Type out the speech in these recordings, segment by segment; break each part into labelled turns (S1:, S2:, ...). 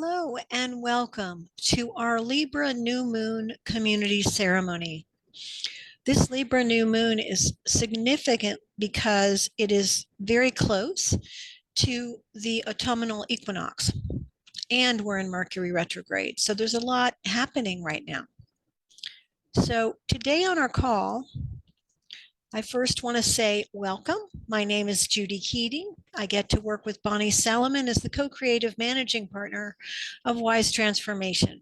S1: Hello and welcome to our Libra New Moon Community Ceremony. This Libra New Moon is significant because it is very close to the autumnal equinox, and we're in Mercury retrograde. So there's a lot happening right now. So today on our call, I first want to say welcome. My name is Judy Keating. I get to work with Bonnie Salomon as the co-creative managing partner of Wise Transformation.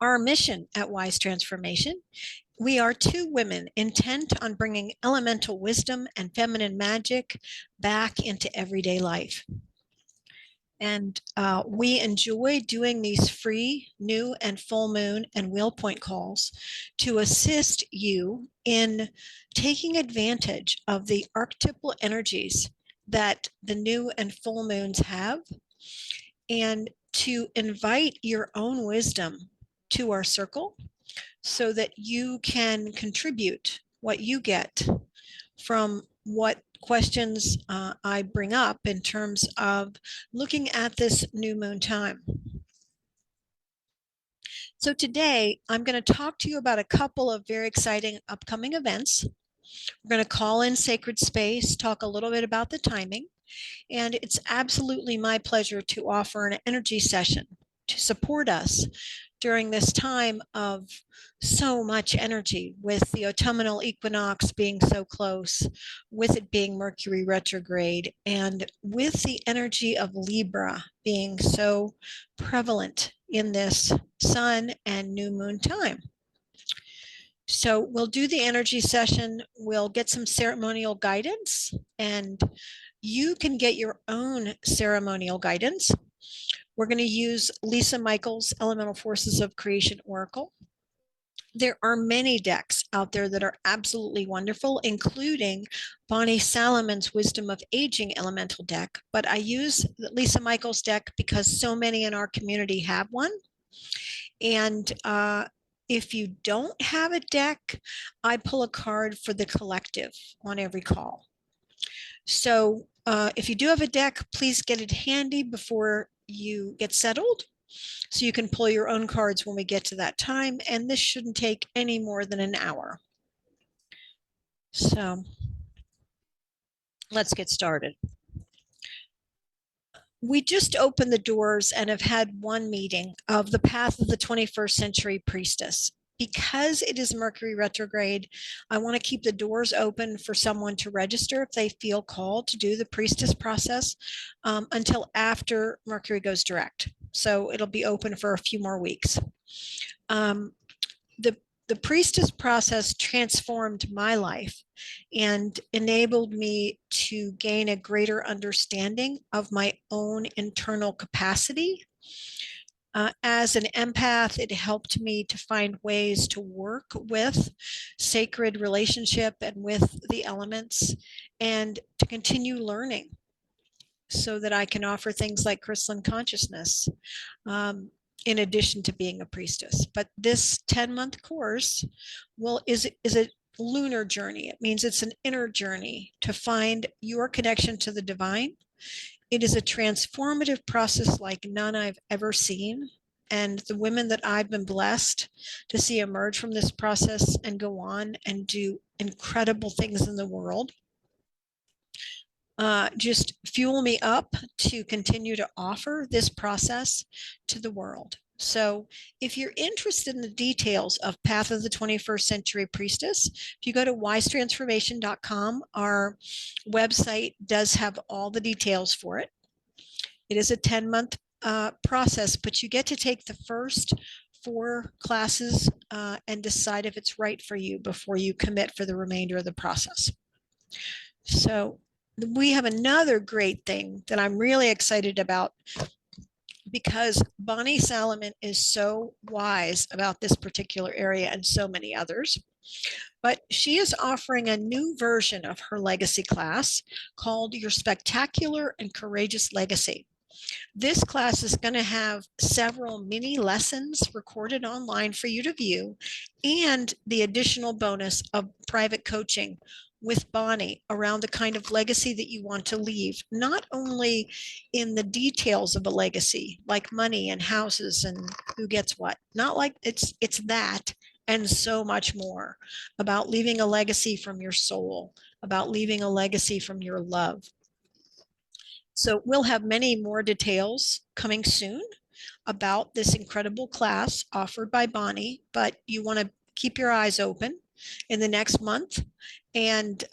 S1: Our mission at Wise Transformation, we are two women intent on bringing elemental wisdom and feminine magic back into everyday life. And we enjoy doing these free new and full moon and wheel point calls to assist you in taking advantage of the archetypal energies that the new and full moons have, and to invite your own wisdom to our circle so that you can contribute what you get from what questions I bring up in terms of looking at this new moon time. So today I'm going to talk to you about a couple of very exciting upcoming events. We're going to call in sacred space, talk a little bit about the timing, and it's absolutely my pleasure to offer an energy session to support us during this time of so much energy, with the autumnal equinox being so close, with it being Mercury retrograde, and with the energy of Libra being so prevalent in this sun and new moon time. So we'll do the energy session, we'll get some ceremonial guidance, and you can get your own ceremonial guidance. We're going to use Lisa Michaels' Elemental Forces of Creation Oracle. There are many decks out there that are absolutely wonderful, including Bonnie Salomon's Wisdom of Aging Elemental deck. But I use Lisa Michaels' deck because so many in our community have one. And if you don't have a deck, I pull a card for the collective on every call. So if you do have a deck, please get it handy before you get settled, so you can pull your own cards when we get to that time, and this shouldn't take any more than an hour. So let's get started. We just opened the doors and have had one meeting of the Path of the 21st Century Priestess. Because it is Mercury retrograde, I want to keep the doors open for someone to register if they feel called to do the priestess process until after Mercury goes direct. So it'll be open for a few more weeks. The priestess process transformed my life and enabled me to gain a greater understanding of my own internal capacity. As an empath, it helped me to find ways to work with sacred relationship and with the elements, and to continue learning so that I can offer things like crystalline consciousness in addition to being a priestess. But this 10-month course is a lunar journey. It means it's an inner journey to find your connection to the divine. It is a transformative process like none I've ever seen. And the women that I've been blessed to see emerge from this process and go on and do incredible things in the world just fuel me up to continue to offer this process to the world. So if you're interested in the details of Path of the 21st Century Priestess, if you go to wisetransformation.com, our website does have all the details for it. It is a 10-month process, but you get to take the first 4 classes and decide if it's right for you before you commit for the remainder of the process. So we have another great thing that I'm really excited about, because Bonnie Salomon is so wise about this particular area and so many others. But she is offering a new version of her legacy class called Your Spectacular and Courageous Legacy. This class is going to have several mini lessons recorded online for you to view, and the additional bonus of private coaching with Bonnie around the kind of legacy that you want to leave, not only in the details of a legacy, like money and houses and who gets what, not like it's that and so much more about leaving a legacy from your soul, about leaving a legacy from your love. So we'll have many more details coming soon about this incredible class offered by Bonnie, but you want to keep your eyes open in the next month, and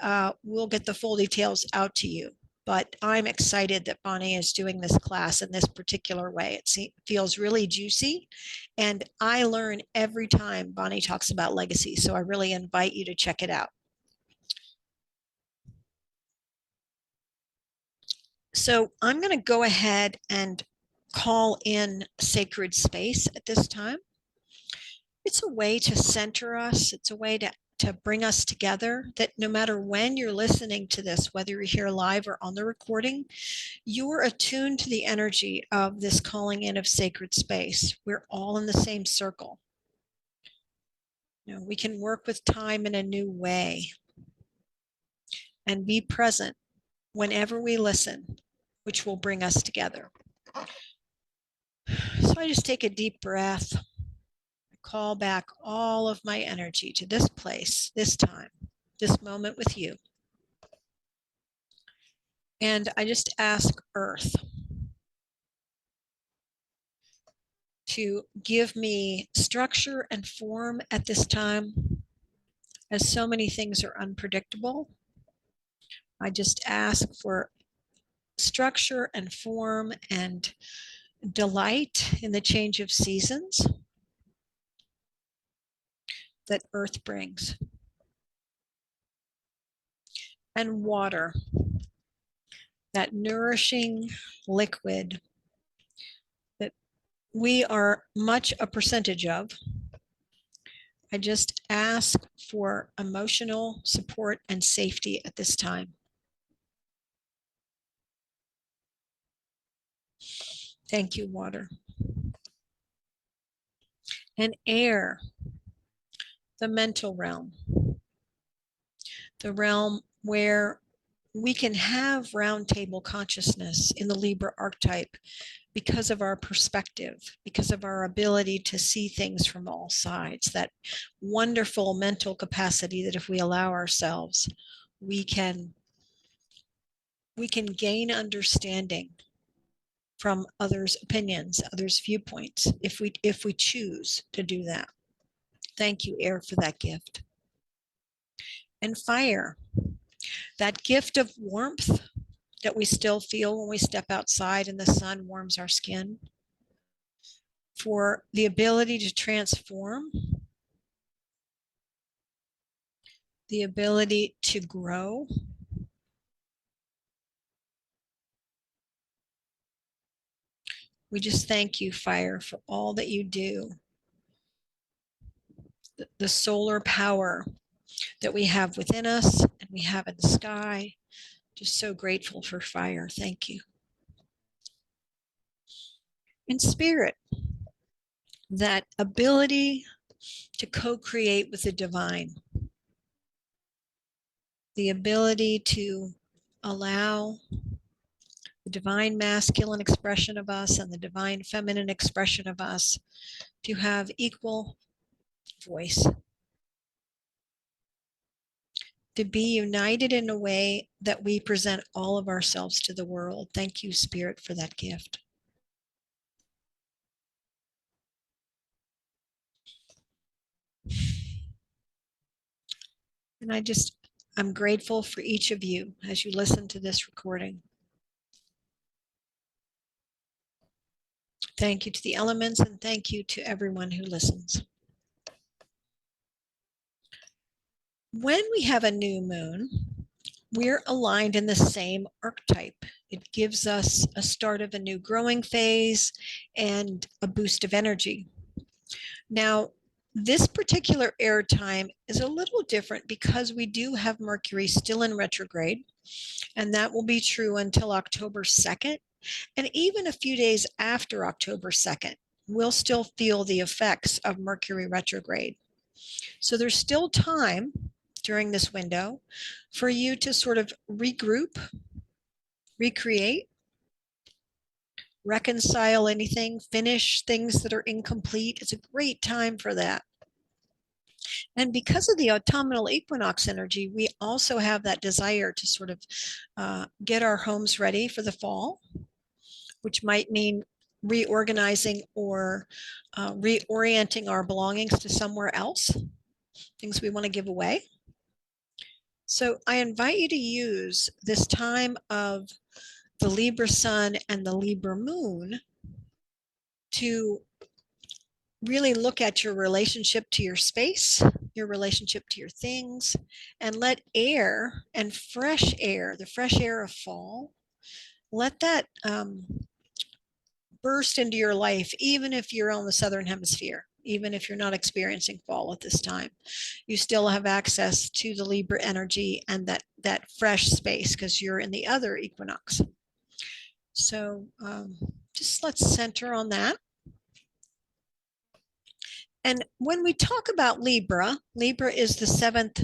S1: we'll get the full details out to you. But I'm excited that Bonnie is doing this class in this particular way. It feels really juicy, and I learn every time Bonnie talks about legacy. So I really invite you to check it out. So I'm going to go ahead and call in sacred space at this time. It's a way to center us. It's a way to bring us together, that no matter when you're listening to this, whether you're here live or on the recording, you're attuned to the energy of this calling in of sacred space. We're all in the same circle. You know, we can work with time in a new way and be present whenever we listen, which will bring us together. So I just take a deep breath, call back all of my energy to this place, this time, this moment with you. And I just ask Earth to give me structure and form at this time, as so many things are unpredictable. I just ask for structure and form and delight in the change of seasons that Earth brings. And water, that nourishing liquid that we are much a percentage of. I just ask for emotional support and safety at this time. Thank you, water. And air, the mental realm, the realm where we can have roundtable consciousness in the Libra archetype because of our perspective, because of our ability to see things from all sides, that wonderful mental capacity that if we allow ourselves, we can gain understanding from others' opinions, others' viewpoints, if we choose to do that. Thank you, air, for that gift. And fire, that gift of warmth that we still feel when we step outside and the sun warms our skin, for the ability to transform, the ability to grow. We just thank you, fire, for all that you do. The solar power that we have within us and we have in the sky. Just so grateful for fire. Thank you. In spirit, that ability to co-create with the divine, the ability to allow the divine masculine expression of us and the divine feminine expression of us to have equal voice, to be united in a way that we present all of ourselves to the world. Thank you, Spirit, for that gift. And I'm grateful for each of you as you listen to this recording. Thank you to the elements, and thank you to everyone who listens. When we have a new moon, we're aligned in the same archetype. It gives us a start of a new growing phase and a boost of energy. Now, this particular air time is a little different because we do have Mercury still in retrograde, and that will be true until October 2nd. And even a few days after October 2nd, we'll still feel the effects of Mercury retrograde. So there's still time during this window for you to sort of regroup, recreate, reconcile anything, finish things that are incomplete. It's a great time for that. And because of the autumnal equinox energy, we also have that desire to sort of get our homes ready for the fall, which might mean reorganizing or reorienting our belongings to somewhere else, things we want to give away. So I invite you to use this time of the Libra sun and the Libra moon to really look at your relationship to your space, your relationship to your things, and let air and fresh air, the fresh air of fall, let that burst into your life, even if you're on the southern hemisphere, even if you're not experiencing fall at this time. You still have access to the Libra energy and that fresh space because you're in the other equinox. So just let's center on that. And when we talk about Libra, Libra is the seventh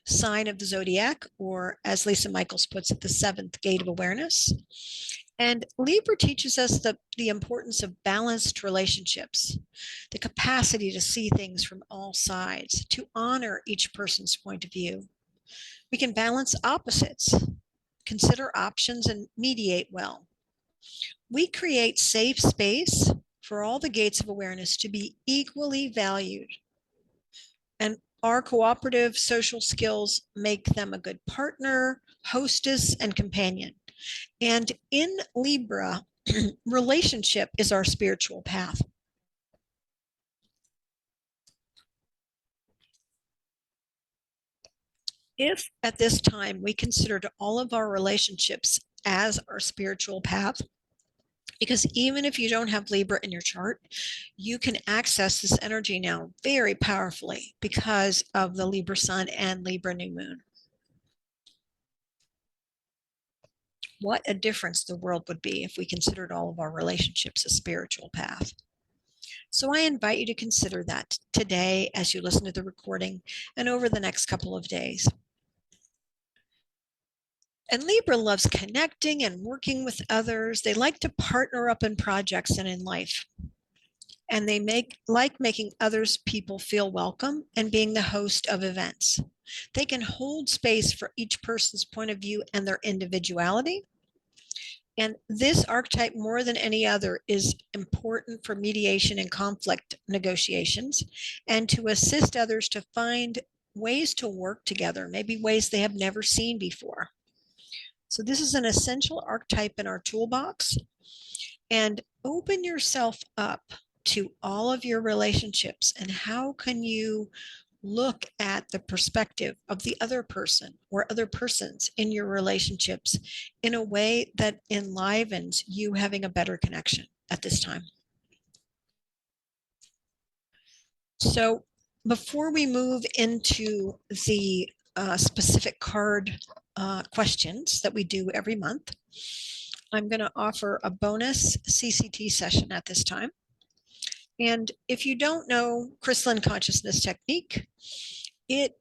S1: sign of the zodiac, or as Lisa Michaels puts it, the seventh gate of awareness. And Libra teaches us the importance of balanced relationships, the capacity to see things from all sides, to honor each person's point of view. We can balance opposites, consider options, and mediate well. We create safe space for all the gates of awareness to be equally valued. And our cooperative social skills make them a good partner, hostess, and companion. And in Libra, relationship is our spiritual path. If at this time we considered all of our relationships as our spiritual path, because even if you don't have Libra in your chart, you can access this energy now very powerfully because of the Libra sun and Libra new moon. What a difference the world would be if we considered all of our relationships a spiritual path. So I invite you to consider that today as you listen to the recording and over the next couple of days. And Libra loves connecting and working with others. They like to partner up in projects and in life. And they like making others people feel welcome and being the host of events. They can hold space for each person's point of view and their individuality. And this archetype, more than any other, is important for mediation and conflict negotiations and to assist others to find ways to work together, maybe ways they have never seen before. So this is an essential archetype in our toolbox. And open yourself up to all of your relationships and how can you look at the perspective of the other person or other persons in your relationships in a way that enlivens you having a better connection at this time. So before we move into the specific card questions that we do every month, I'm going to offer a bonus CCT session at this time. And if you don't know crystalline consciousness technique, it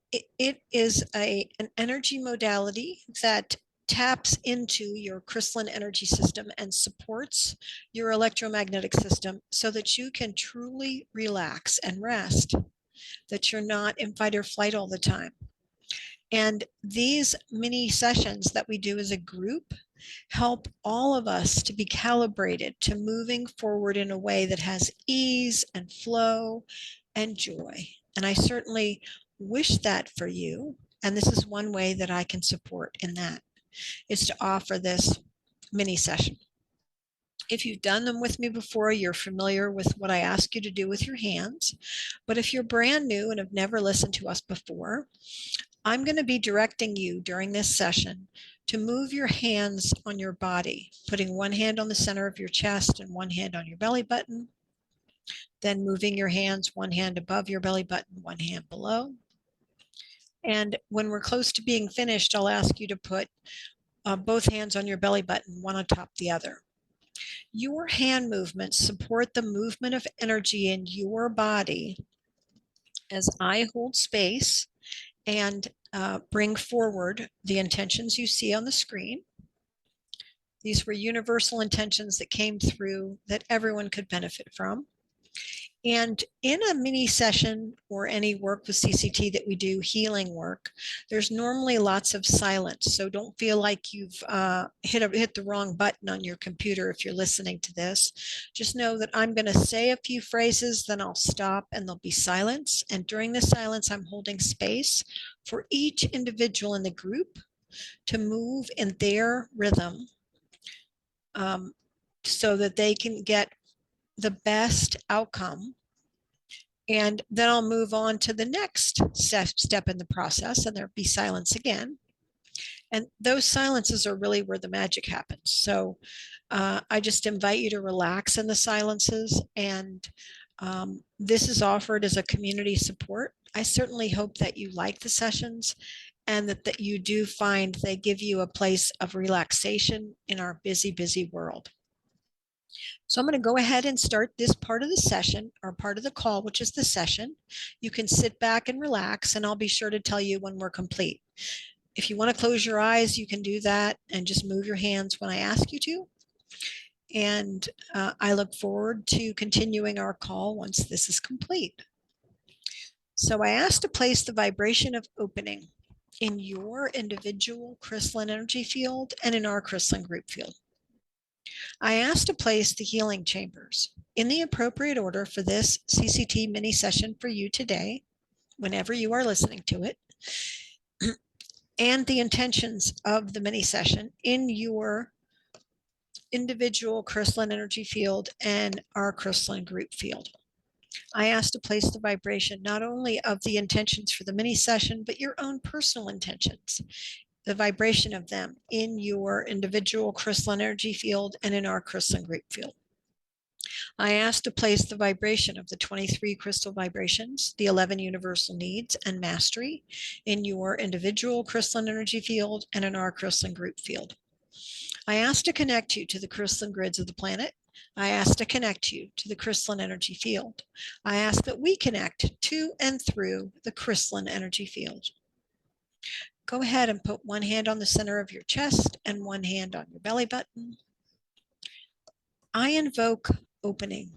S1: is an energy modality that taps into your crystalline energy system and supports your electromagnetic system so that you can truly relax and rest, that you're not in fight or flight all the time. And these mini sessions that we do as a group help all of us to be calibrated to moving forward in a way that has ease and flow and joy. And I certainly wish that for you. And this is one way that I can support in that, is to offer this mini session. If you've done them with me before, you're familiar with what I ask you to do with your hands. But if you're brand new and have never listened to us before, I'm going to be directing you during this session to move your hands on your body, putting one hand on the center of your chest and one hand on your belly button, then moving your hands, one hand above your belly button, one hand below. And when we're close to being finished, I'll ask you to put both hands on your belly button, one on top of the other. Your hand movements support the movement of energy in your body as I hold space and bring forward the intentions you see on the screen. These were universal intentions that came through that everyone could benefit from. And in a mini session or any work with CCT that we do, healing work, there's normally lots of silence. So don't feel like you've hit the wrong button on your computer if you're listening to this. Just know that I'm going to say a few phrases, then I'll stop and there'll be silence. And during the silence, I'm holding space for each individual in the group to move in their rhythm, so that they can get the best outcome. And then I'll move on to the next step in the process, and there'll be silence again. And those silences are really where the magic happens. So I just invite you to relax in the silences. And this is offered as a community support. I certainly hope that you like the sessions and that you do find they give you a place of relaxation in our busy, busy world. So I'm going to go ahead and start this part of the session, or part of the call, which is the session. You can sit back and relax, and I'll be sure to tell you when we're complete. If you want to close your eyes, you can do that and just move your hands when I ask you to. And I look forward to continuing our call once this is complete. So I asked to place the vibration of opening in your individual crystalline energy field and in our crystalline group field. I asked to place the healing chambers in the appropriate order for this CCT mini session for you today, whenever you are listening to it, and the intentions of the mini session in your individual crystalline energy field and our crystalline group field. I asked to place the vibration not only of the intentions for the mini session, but your own personal intentions, the vibration of them in your individual crystalline energy field and in our crystalline group field. I asked to place the vibration of the 23 crystal vibrations, the 11 universal needs and mastery in your individual crystalline energy field and in our crystalline group field. I asked to connect you to the crystalline grids of the planet. I asked to connect you to the crystalline energy field. I ask that we connect to and through the crystalline energy field. Go ahead and put one hand on the center of your chest and one hand on your belly button. I invoke opening.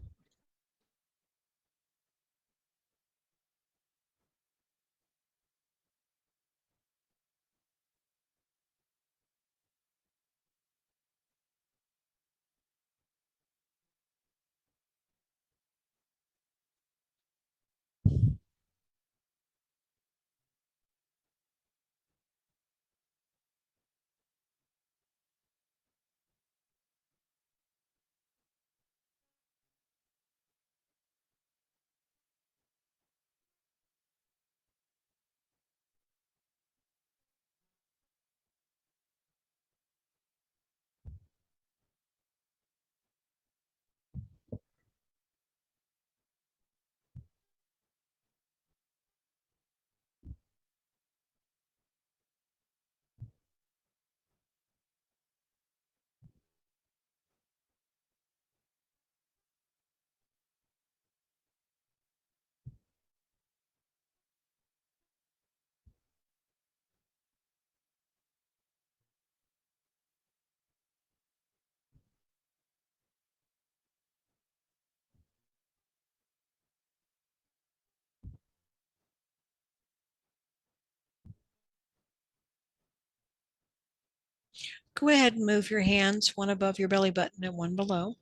S1: Go ahead and move your hands, one above your belly button and one below.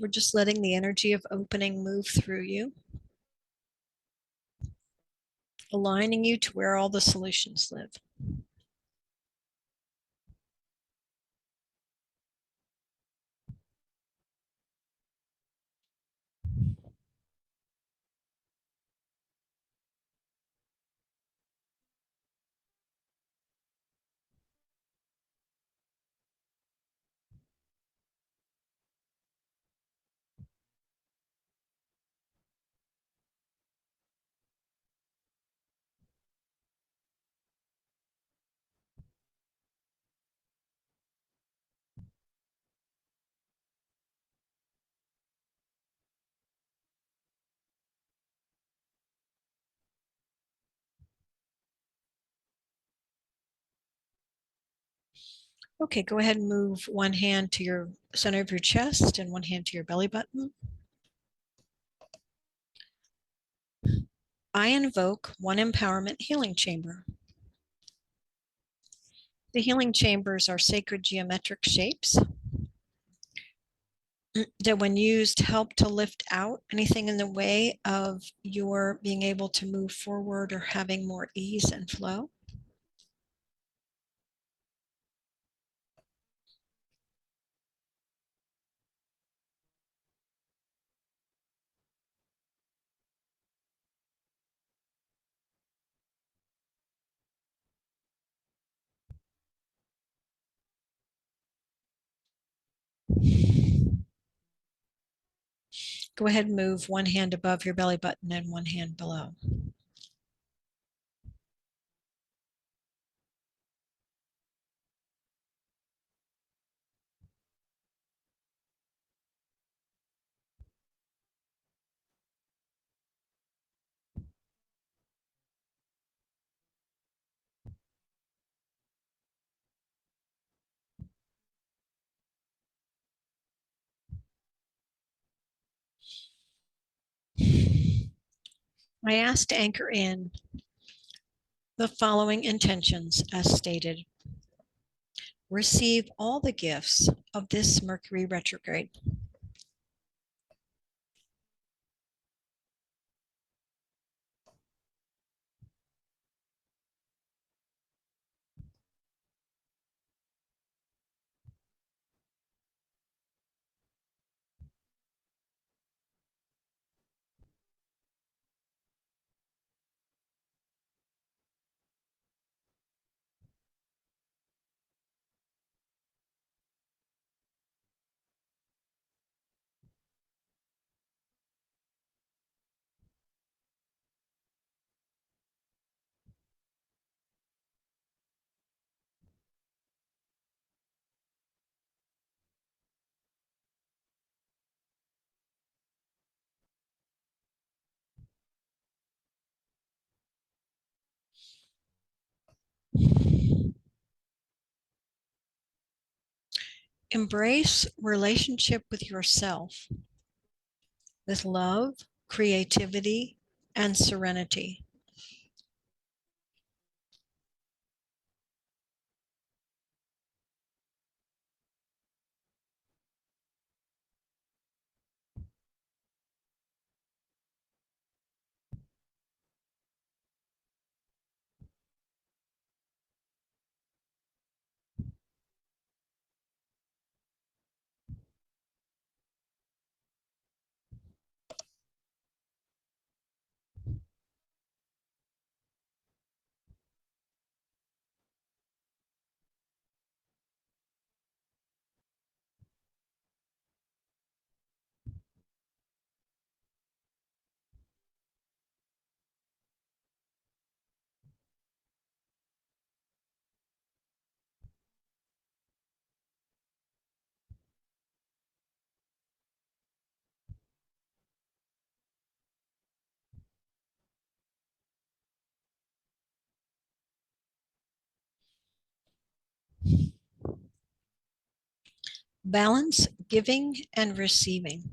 S1: We're just letting the energy of opening move through you, aligning you to where all the solutions live. Okay, go ahead and move one hand to your center of your chest and one hand to your belly button. I invoke one empowerment healing chamber. The healing chambers are sacred geometric shapes that, when used, help to lift out anything in the way of your being able to move forward or having more ease and flow. Go ahead and move one hand above your belly button and one hand below. I ask to anchor in the following intentions as stated. Receive all the gifts of this Mercury retrograde. Embrace relationship with yourself with love, creativity, and serenity. Balance giving and receiving.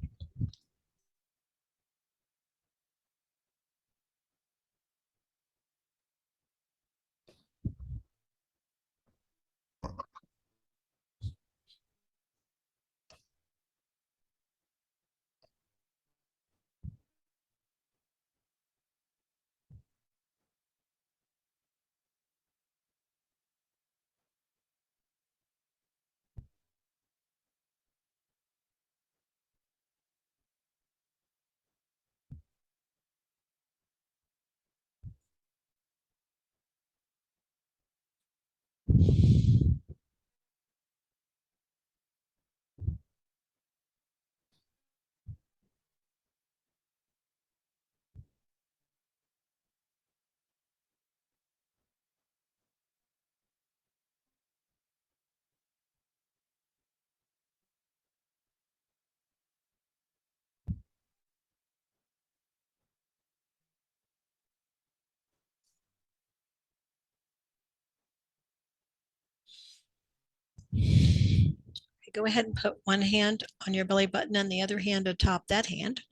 S1: Go ahead and put one hand on your belly button and the other hand atop that hand.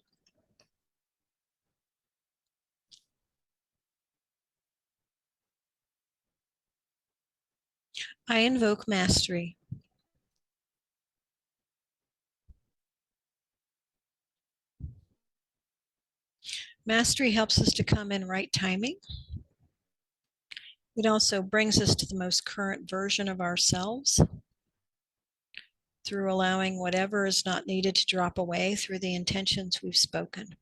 S1: I invoke mastery. Mastery helps us to come in right timing. It also brings us to the most current version of ourselves through allowing whatever is not needed to drop away through the intentions we've spoken.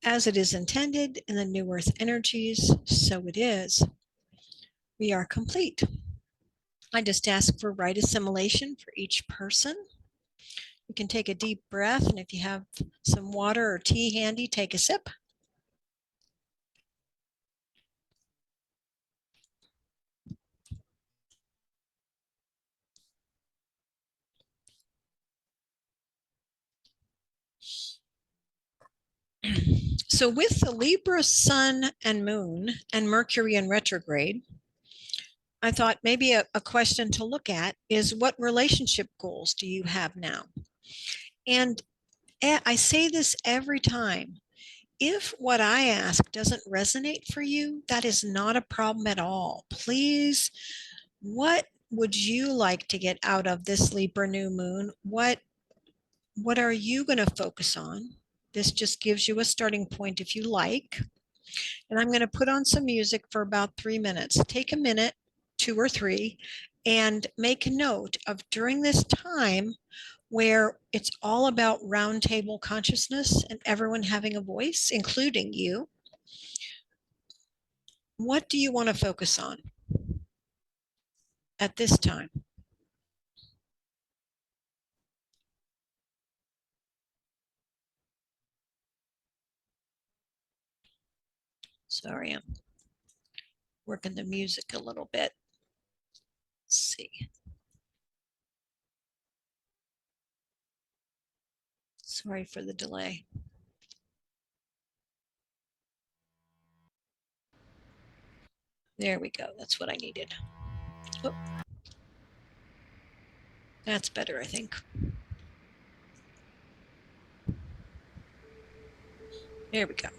S1: As it is intended in the new earth energies, so it is. We are complete. I just ask for right assimilation for each person. You can take a deep breath, and if you have some water or tea handy, take a sip. So with the Libra sun and moon and Mercury in retrograde, I thought maybe a question to look at is, what relationship goals do you have now? And I say this every time. If what I ask doesn't resonate for you, that is not a problem at all. Please, what would you like to get out of this Libra new moon? What are you going to focus on? This just gives you a starting point if you like. And I'm going to put on some music for about 3 minutes. Take a minute, 2 or 3, and make a note of during this time where it's all about roundtable consciousness and everyone having a voice, including you. What do you want to focus on at this time? Sorry, I'm working the music a little bit. Let's see. Sorry for the delay. There we go. That's what I needed. Oh, that's better, I think. There we go.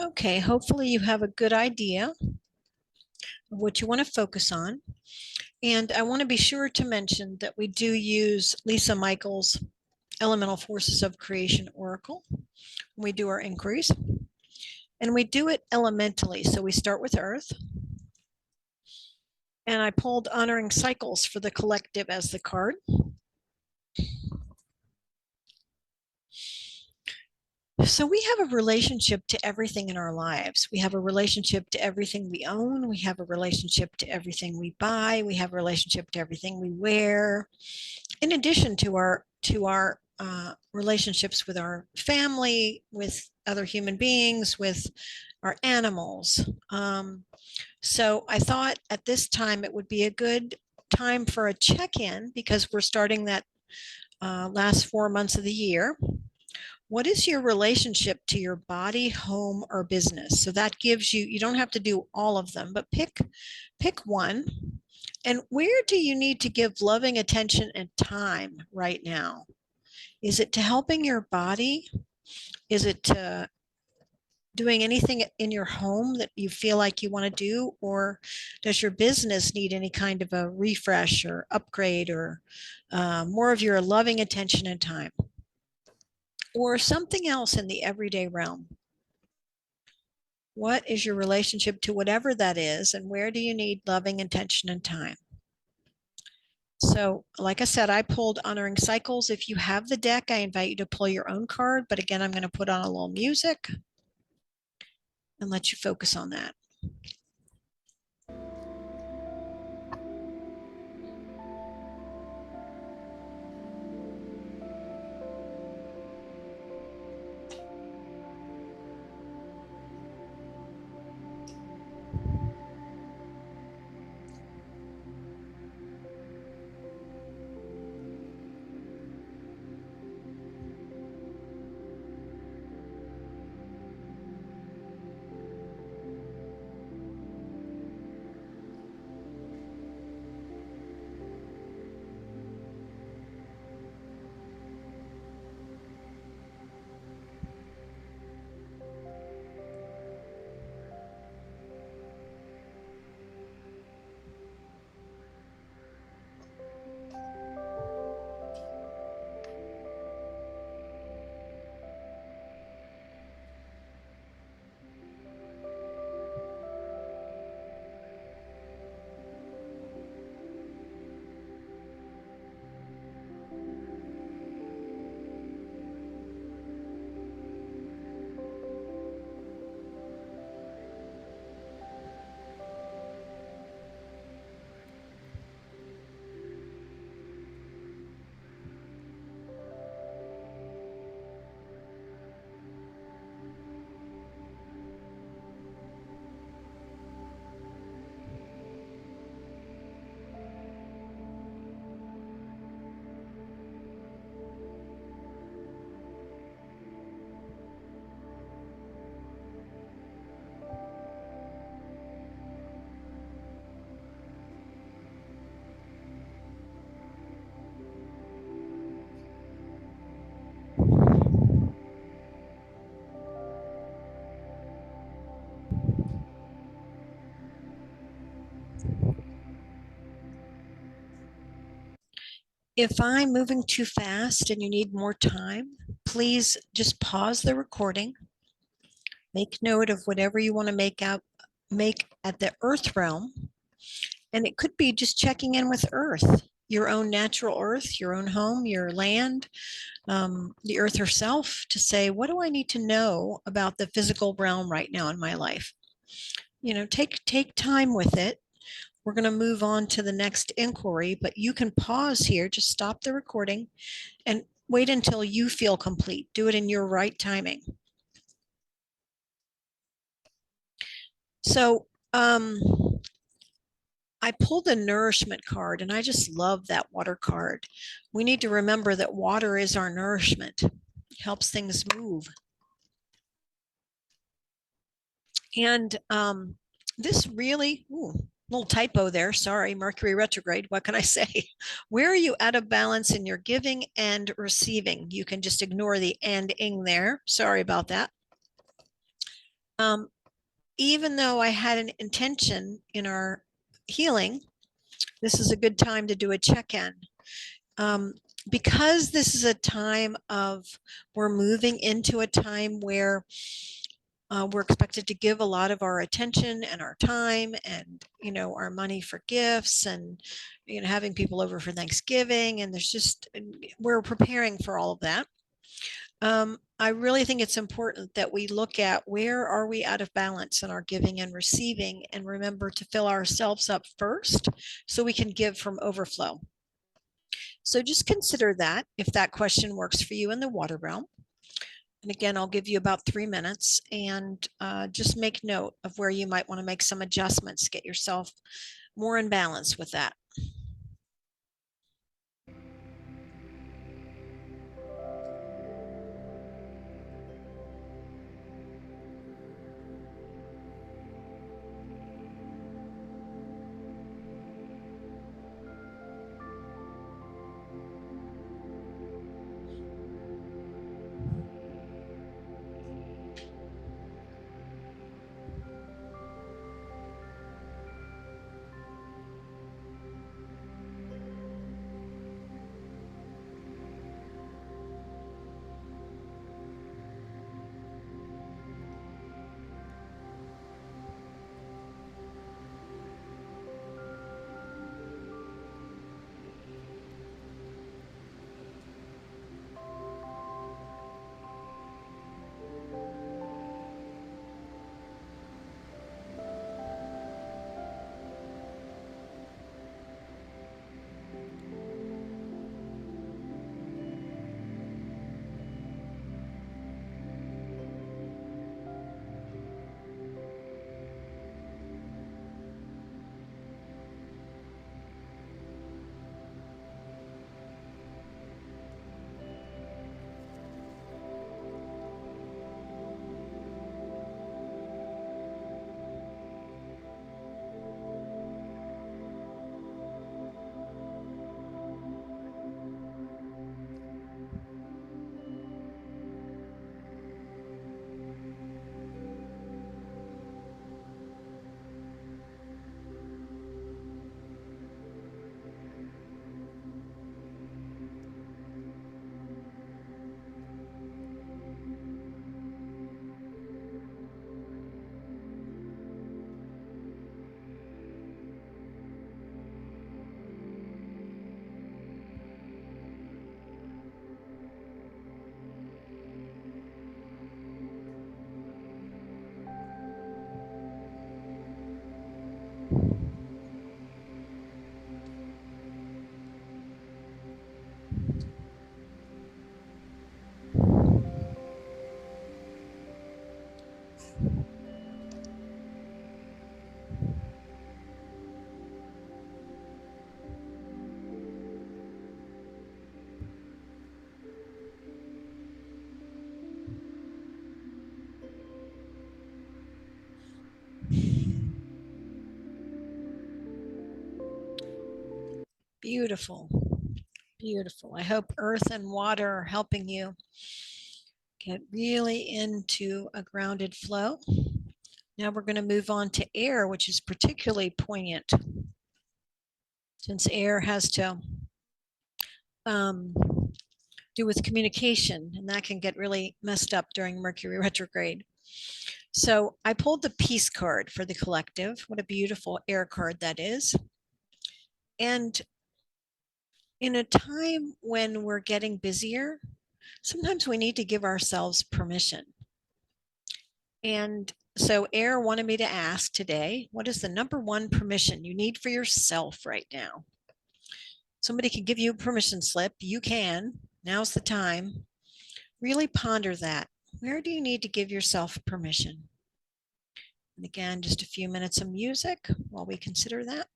S1: Okay, hopefully you have a good idea of what you want to focus on. And I want to be sure to mention that we do use Lisa Michaels' Elemental Forces of Creation Oracle when we do our inquiries. And we do it elementally. So we start with Earth. And I pulled Honoring Cycles for the collective as the card. So we have a relationship to everything in our lives. We have a relationship to everything we own. We have a relationship to everything we buy. We have a relationship to everything we wear. In addition to our relationships with our family, with other human beings, with our animals. So I thought at this time it would be a good time for a check-in because we're starting that last 4 months of the year. What is your relationship to your body, home, or business? So that gives you, you don't have to do all of them, but pick one. And where do you need to give loving attention and time right now? Is it to helping your body? Is it to doing anything in your home that you feel like you want to do? Or does your business need any kind of a refresh or upgrade or more of your loving attention and time? Or something else in the everyday realm? What is your relationship to whatever that is, and where do you need loving attention and time? So, like I said, I pulled Honoring Cycles. If you have the deck, I invite you to pull your own card. But again, I'm going to put on a little music and let you focus on that. If I'm moving too fast and you need more time, please just pause the recording. Make note of whatever you want to make at the earth realm. And it could be just checking in with earth, your own natural earth, your own home, your land, the earth herself, to say, what do I need to know about the physical realm right now in my life? You know, take time with it. We're going to move on to the next inquiry, but you can pause here, just stop the recording and wait until you feel complete. Do it in your right timing. So I pulled a nourishment card and I just love that water card. We need to remember that water is our nourishment. It helps things move. And this really, little typo there. Sorry, Mercury retrograde. What can I say? Where are you out of balance in your giving and receiving? You can just ignore the and ing there. Sorry about that. Um, Even though I had an intention in our healing, this is a good time to do a check-in. Um, because this is a time of, we're moving into a time where we're expected to give a lot of our attention and our time and, our money for gifts and, having people over for Thanksgiving. And we're preparing for all of that. I really think it's important that we look at where are we out of balance in our giving and receiving, and remember to fill ourselves up first so we can give from overflow. So just consider that if that question works for you in the water realm. And again, I'll give you about 3 minutes, and just make note of where you might want to make some adjustments, get yourself more in balance with that. Beautiful. Beautiful. I hope earth and water are helping you get really into a grounded flow. Now we're going to move on to air, which is particularly poignant since air has to um, do with communication, and that can get really messed up during Mercury retrograde. So I pulled the peace card for the collective. What a beautiful air card that is. And in a time when we're getting busier, sometimes we need to give ourselves permission. And so air wanted me to ask today, what is the number one permission you need for yourself right now? Somebody can give you a permission slip. You can. Now's the time. Really ponder that. Where do you need to give yourself permission? And again, just a few minutes of music while we consider that.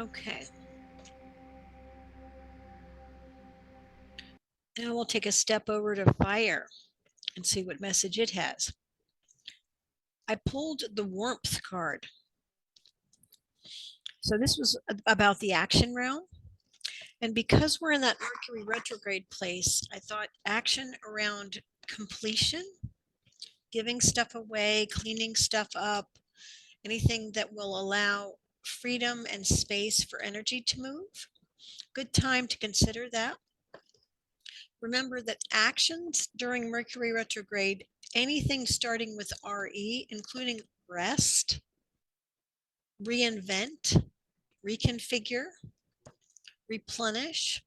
S1: Okay. Now we'll take a step over to fire and see what message it has. I pulled the warmth card. So this was about the action realm. And because we're in that Mercury retrograde place, I thought action around completion, giving stuff away, cleaning stuff up, anything that will allow freedom and space for energy to move. Good time to consider that. Remember that actions during Mercury retrograde, anything starting with RE, including rest, reinvent, reconfigure, replenish.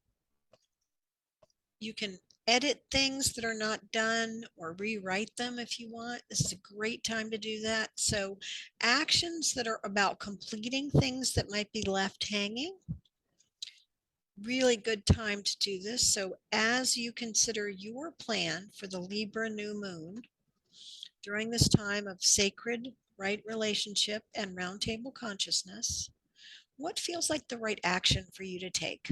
S1: You can edit things that are not done or rewrite them if you want. This is a great time to do that. So actions that are about completing things that might be left hanging, really good time to do this. So as you consider your plan for the Libra new moon during this time of sacred right relationship and roundtable consciousness, what feels like the right action for you to take?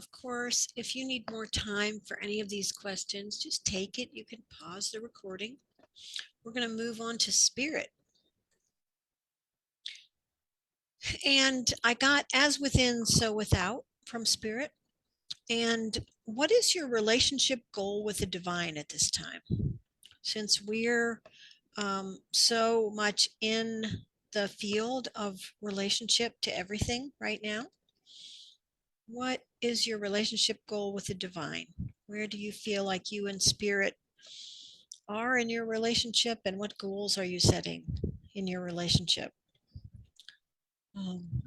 S1: Of course, if you need more time for any of these questions, just take it. You can pause the recording. We're going to move on to spirit. And I got as within, so without from spirit. And what is your relationship goal with the divine at this time? Since we're so much in the field of relationship to everything right now, what is your relationship goal with the divine? Where do you feel like you and spirit are in your relationship, and what goals are you setting in your relationship?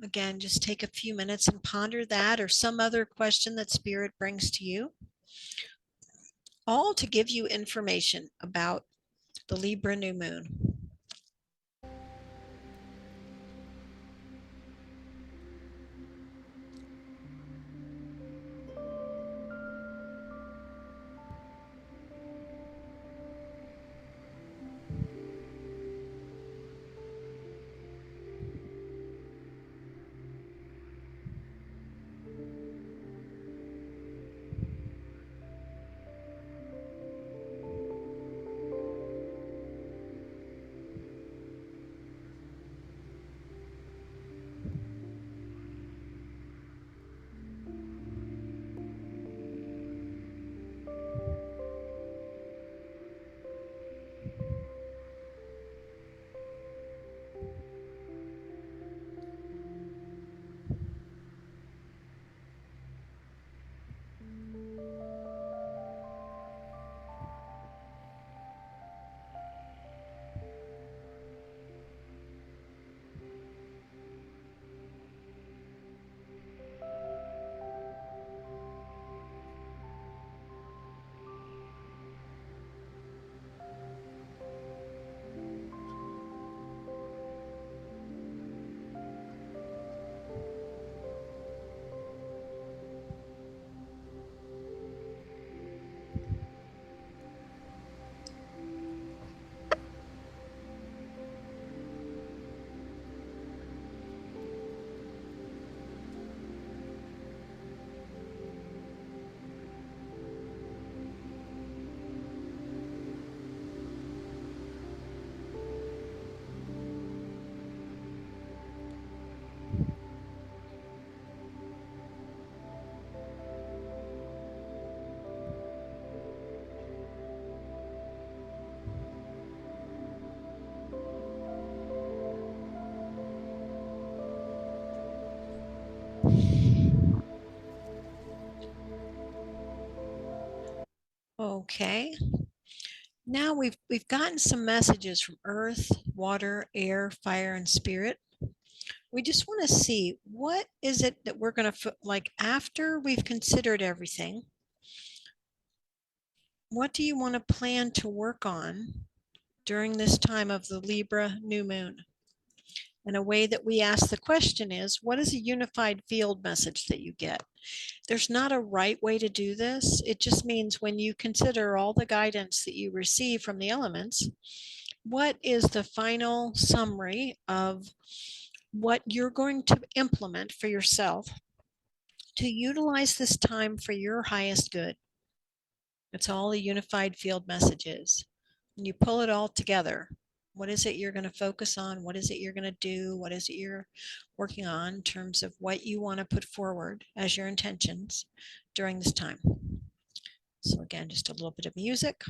S1: Again, just take a few minutes and ponder that or some other question that spirit brings to you, all to give you information about the Libra new moon. Okay. Now we've gotten some messages from earth, water, air, fire, and spirit. We just want to see what is it that we're going to like after we've considered everything. What do you want to plan to work on during this time of the Libra new moon? And a way that we ask the question is, what is a unified field message that you get? There's not a right way to do this. It just means when you consider all the guidance that you receive from the elements, what is the final summary of what you're going to implement for yourself to utilize this time for your highest good? It's all a unified field message is. When you pull it all together, what is it you're going to focus on? What is it you're going to do? What is it you're working on in terms of what you want to put forward as your intentions during this time? So again, just a little bit of music.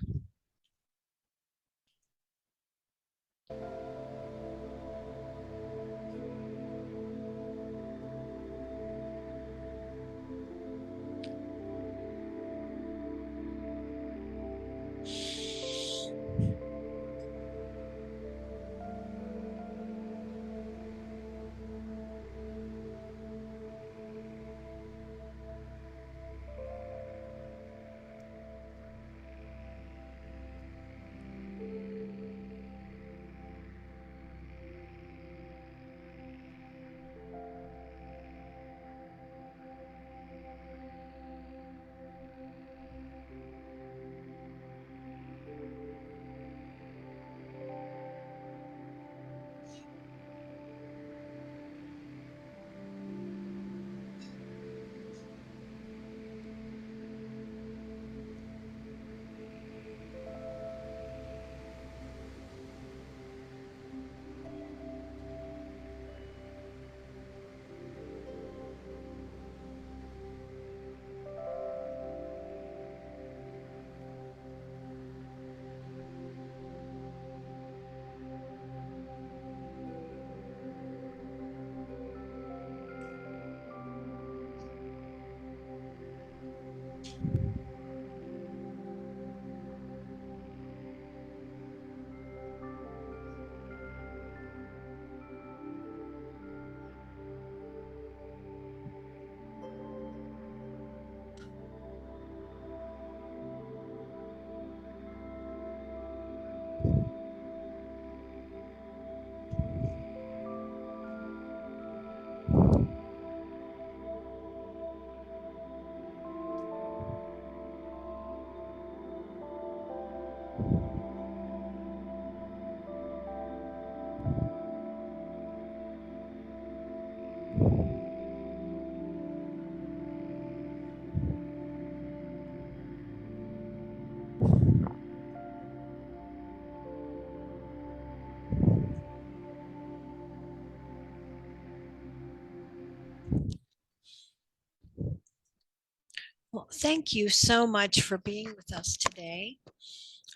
S1: Well, thank you so much for being with us today.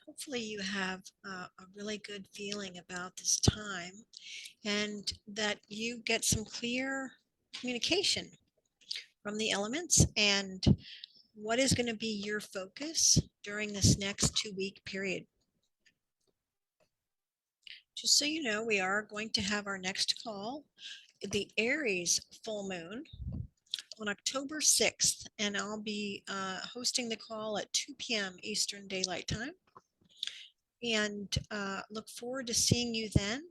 S1: Hopefully you have a really good feeling about this time and that you get some clear communication from the elements and what is going to be your focus during this next 2-week period. Just so you know, we are going to have our next call, the Aries full moon, on October 6th, and I'll be hosting the call at 2 p.m. Eastern Daylight Time. And look forward to seeing you then.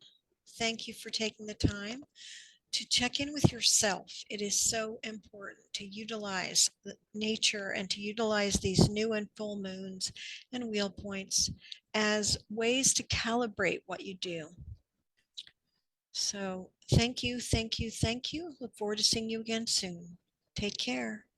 S1: Thank you for taking the time to check in with yourself. It is so important to utilize the nature and to utilize these new and full moons and wheel points as ways to calibrate what you do. So thank you, thank you, thank you. Look forward to seeing you again soon. Take care.